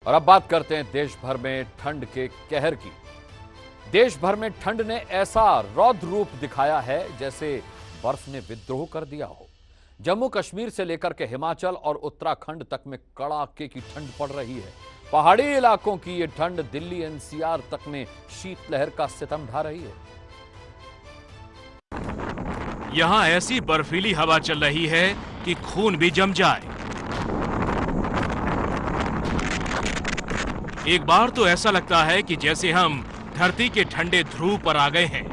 और अब बात करते हैं देश भर में ठंड के कहर की। देश भर में ठंड ने ऐसा रौद्र रूप दिखाया है जैसे बर्फ ने विद्रोह कर दिया हो। जम्मू कश्मीर से लेकर के हिमाचल और उत्तराखंड तक में कड़ाके की ठंड पड़ रही है। पहाड़ी इलाकों की यह ठंड दिल्ली एनसीआर तक में शीतलहर का सितम ढा रही है। यहाँ ऐसी बर्फीली हवा चल रही है कि खून भी जम जाए। एक बार तो ऐसा लगता है कि जैसे हम धरती के ठंडे ध्रुव पर आ गए हैं।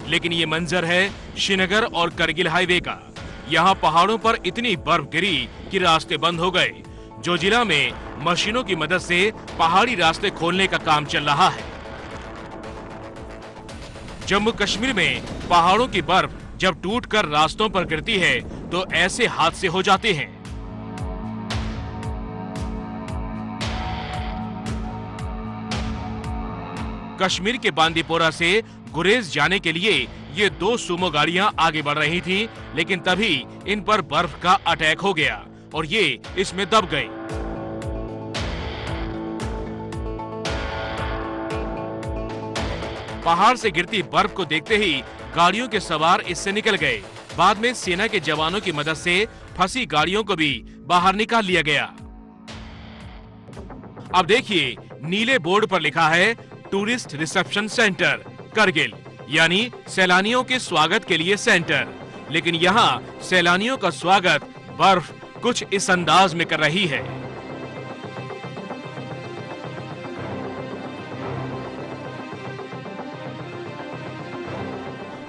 लेकिन ये मंजर है श्रीनगर और करगिल हाईवे का। यहाँ पहाड़ों पर इतनी बर्फ गिरी कि रास्ते बंद हो गए। जोजिला में मशीनों की मदद से पहाड़ी रास्ते खोलने का काम चल रहा है। जम्मू कश्मीर में पहाड़ों की बर्फ जब टूटकर रास्तों पर गिरती है तो ऐसे हादसे हो जाते हैं। कश्मीर के बांदीपोरा से गुरेज जाने के लिए ये दो सुमो गाड़ियां आगे बढ़ रही थीं, लेकिन तभी इन पर बर्फ का अटैक हो गया और ये इसमें दब गए। पहाड़ से गिरती बर्फ को देखते ही गाड़ियों के सवार इससे निकल गए। बाद में सेना के जवानों की मदद से फंसी गाड़ियों को भी बाहर निकाल लिया गया। अब देखिए, नीले बोर्ड पर लिखा है टूरिस्ट रिसेप्शन सेंटर करगिल, यानी सैलानियों के स्वागत के लिए सेंटर। लेकिन यहाँ सैलानियों का स्वागत बर्फ कुछ इस अंदाज में कर रही है।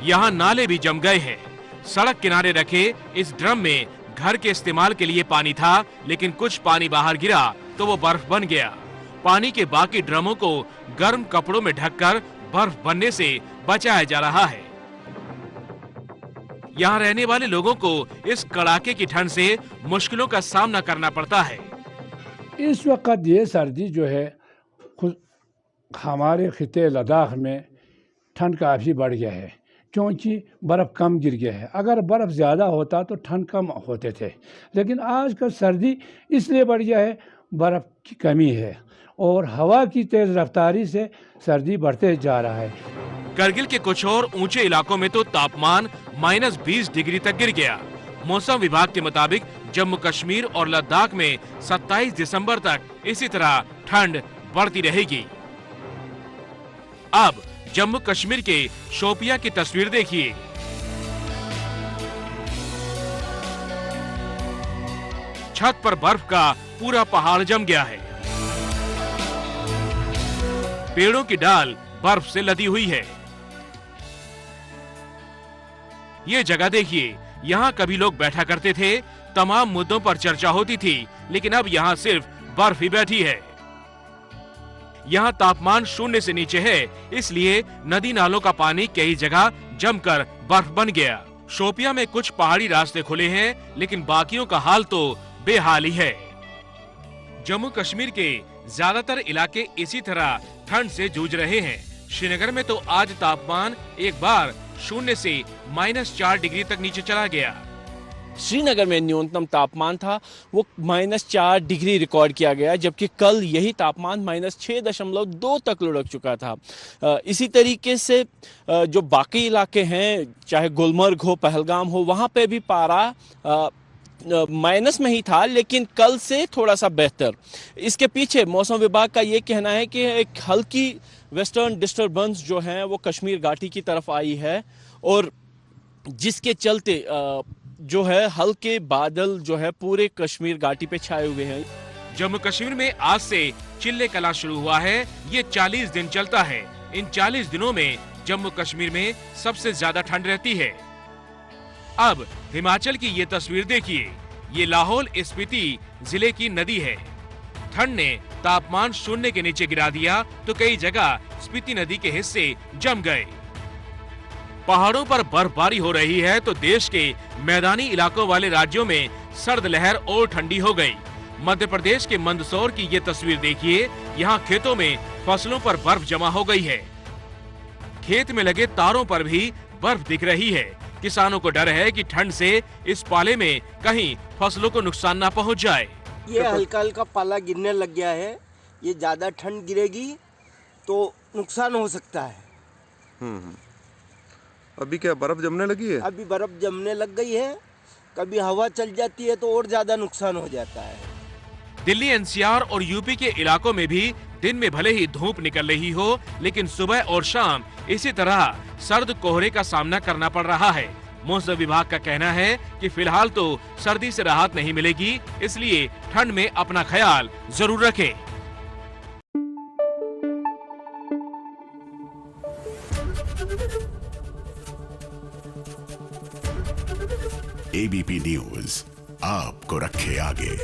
यहाँ नाले भी जम गए हैं। सड़क किनारे रखे इस ड्रम में घर के इस्तेमाल के लिए पानी था, लेकिन कुछ पानी बाहर गिरा तो वो बर्फ बन गया। पानी के बाकी ड्रमों को गर्म कपड़ों में ढककर बर्फ बनने से बचाया जा रहा है। यहाँ रहने वाले लोगों को इस कड़ाके की ठंड से मुश्किलों का सामना करना पड़ता है। इस वक्त ये सर्दी जो है हमारे खिते लद्दाख में ठंड काफ़ी बढ़ गया है, क्योंकि बर्फ़ कम गिर गया है। अगर बर्फ़ ज़्यादा होता तो ठंड कम होते थे, लेकिन आज का सर्दी इसलिए बढ़ गया है, बर्फ़ की कमी है और हवा की तेज रफ्तारी से सर्दी बढ़ते जा रहा है। करगिल के कुछ और ऊंचे इलाकों में तो तापमान -20 डिग्री तक गिर गया। मौसम विभाग के मुताबिक जम्मू कश्मीर और लद्दाख में 27 दिसंबर तक इसी तरह ठंड बढ़ती रहेगी। अब जम्मू कश्मीर के शोपियां की तस्वीर देखिए। छत पर बर्फ का पूरा पहाड़ जम गया है। पेड़ों की डाल बर्फ से लदी हुई है। ये जगह देखिए, यहाँ कभी लोग बैठा करते थे, तमाम मुद्दों पर चर्चा होती थी, लेकिन अब यहाँ सिर्फ बर्फ ही बैठी है। यहाँ तापमान 0 से नीचे है, इसलिए नदी नालों का पानी कई जगह जमकर बर्फ बन गया। शोपियां में कुछ पहाड़ी रास्ते खुले हैं, लेकिन बाकियों का हाल तो बेहाल ही है। जम्मू कश्मीर के ज्यादातर इलाके इसी तरह ठंड से जूझ रहे हैं। श्रीनगर में तो आज तापमान एक बार 0 से -4 डिग्री तक नीचे चला गया। श्रीनगर में न्यूनतम तापमान था वो -4 डिग्री रिकॉर्ड किया गया, जबकि कल यही तापमान -6.2 तक लुढ़क चुका था। इसी तरीके से जो बाकी इलाके हैं, चाहे गुलमर्ग हो, पहलगाम हो, वहाँ पे भी पारा माइनस में ही था, लेकिन कल से थोड़ा सा बेहतर। इसके पीछे मौसम विभाग का ये कहना है कि एक हल्की वेस्टर्न डिस्टर्बेंस जो है वो कश्मीर घाटी की तरफ आई है और जिसके चलते जो है हल्के बादल जो है पूरे कश्मीर घाटी पे छाए हुए हैं। जम्मू कश्मीर में आज से चिल्ले कला शुरू हुआ है। ये 40 दिन चलता है। इन 40 दिनों में जम्मू कश्मीर में सबसे ज्यादा ठंड रहती है। अब हिमाचल की ये तस्वीर देखिए। ये लाहौल स्पीति जिले की नदी है। ठंड ने तापमान 0 के नीचे गिरा दिया तो कई जगह स्पीति नदी के हिस्से जम गए। पहाड़ों पर बर्फबारी हो रही है तो देश के मैदानी इलाकों वाले राज्यों में सर्द लहर और ठंडी हो गई। मध्य प्रदेश के मंदसौर की ये तस्वीर देखिए। यहाँ खेतों में फसलों पर बर्फ जमा हो गई है। खेत में लगे तारों पर भी बर्फ दिख रही है। किसानों को डर है कि ठंड से इस पाले में कहीं फसलों को नुकसान ना पहुंच जाए। ये हल्का हल्का पाला गिरने लग गया है, ये ज़्यादा ठंड गिरेगी तो नुकसान हो सकता है। अभी क्या बर्फ जमने लगी है? अभी बर्फ जमने लग गई है, कभी हवा चल जाती है तो और ज़्यादा नुकसान हो जाता है। दिल्ली, एनसीआर और यूपी के इलाकों में भी दिन में भले ही धूप निकल रही हो, लेकिन सुबह और शाम इसी तरह सर्द कोहरे का सामना करना पड़ रहा है। मौसम विभाग का कहना है कि फिलहाल तो सर्दी से राहत नहीं मिलेगी, इसलिए ठंड में अपना ख्याल जरूर रखें। एबीपी न्यूज आपको रखे आगे।